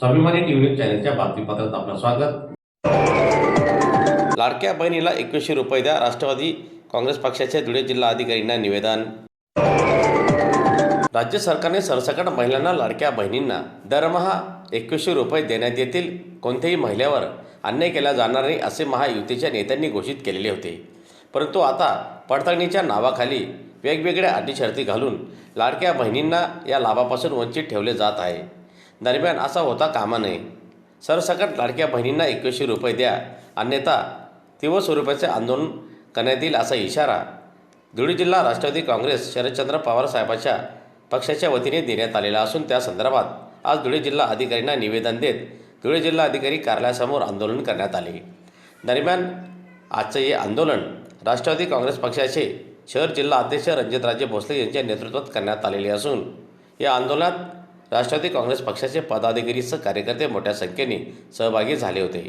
स्वाभिमानी न्यूज चॅनलच्या बातमीपत्रात आपलं स्वागत। लाडक्या बहिणीला 2100 रुपये द्या, राष्ट्रवादी काँग्रेस पक्षाचे धुळे जिल्हा अधिकाऱ्यांना निवेदन। राज्य सरकारने सरसकट महिलांना लाडक्या बहिणींना दरमहा 2100 रुपये देण्यात येतील। कोणत्याही महिलेवर अन्याय केला जाणार नाही असे महायुतीच्या नेत्यांनी घोषित केलेले होते, परंतु आता पडताळणीच्या नावाखाली वेगवेगळ्या अटी शर्ती घालून लाडक्या बहिणींना या लाभापासून वंचित ठेवले जात आहे। दरम्यान असा होता कामा नये। सरसकट लाडक्या बहिणींना 2100 रुपये द्या, अन्यथा तीव्र स्वरूपाचे आंदोलन करण्यात येईल असा इशारा धुळे जिल्हा राष्ट्रवादी काँग्रेस शरदचंद्र पवार साहेबांच्या पक्षाच्या वतीने देण्यात आलेला असून त्या संदर्भात आज धुळे जिल्हा अधिकाऱ्यांना निवेदन देत धुळे जिल्हा अधिकारी कार्यालयासमोर आंदोलन करण्यात आले। दरम्यान आजचे हे आंदोलन राष्ट्रवादी काँग्रेस पक्षाचे शहर जिल्हा अध्यक्ष रणजितराजे भोसले यांच्या नेतृत्वात करण्यात आलेले असून या आंदोलनात राष्ट्रवादी काँग्रेस पक्षाचे पदाधिकारीसह कार्यकर्ते मोठ्या संख्येने सहभागी झाले होते।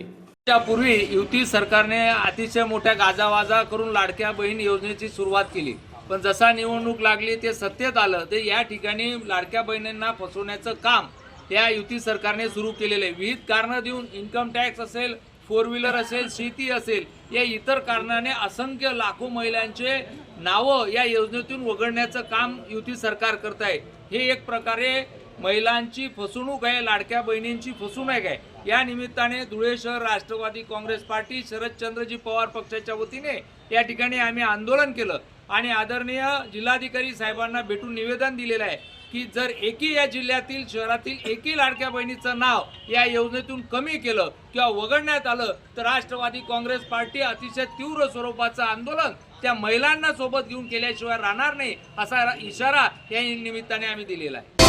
त्यापूर्वी युती सरकारने अतिशय मोठ्या गाजावाजा करून लाडक्या बहीण योजनेची सुरुवात केली, पण जसा निवडणूक लागली ते सत्तेत आलं ते या ठिकाणी लाडक्या बहिणींना फसवण्याचं काम या युती सरकारने सुरू केलेले आहे। विविध कारणं देऊन इन्कम टॅक्स असेल, फोर व्हीलर असेल, शेती असेल, या इतर कारणाने असंख्य लाखो महिलांचे नावं या योजनेतून वगळण्याचं काम युती सरकार करत आहे। हे एक प्रकारे महिलांची फसवणूक आहे, लाडक्या बहिणींची फसवणूक आहे। या निमित्ताने धुळे शहर राष्ट्रवादी काँग्रेस पार्टी शरदचंद्रजी पवार पक्षाच्या वतीने या ठिकाणी आम्ही आंदोलन केलं आणि आदरणीय जिल्हाधिकारी साहेबांना भेटून निवेदन दिलेलं आहे की जर एकही या जिल्ह्यातील शहरातील एकही लाडक्या बहिणीचं नाव या योजनेतून कमी केलं किंवा वगळण्यात आलं तर राष्ट्रवादी काँग्रेस पार्टी अतिशय तीव्र स्वरूपाचं आंदोलन त्या महिलांना सोबत घेऊन केल्याशिवाय राहणार नाही असा इशारा या निमित्ताने आम्ही दिलेला आहे।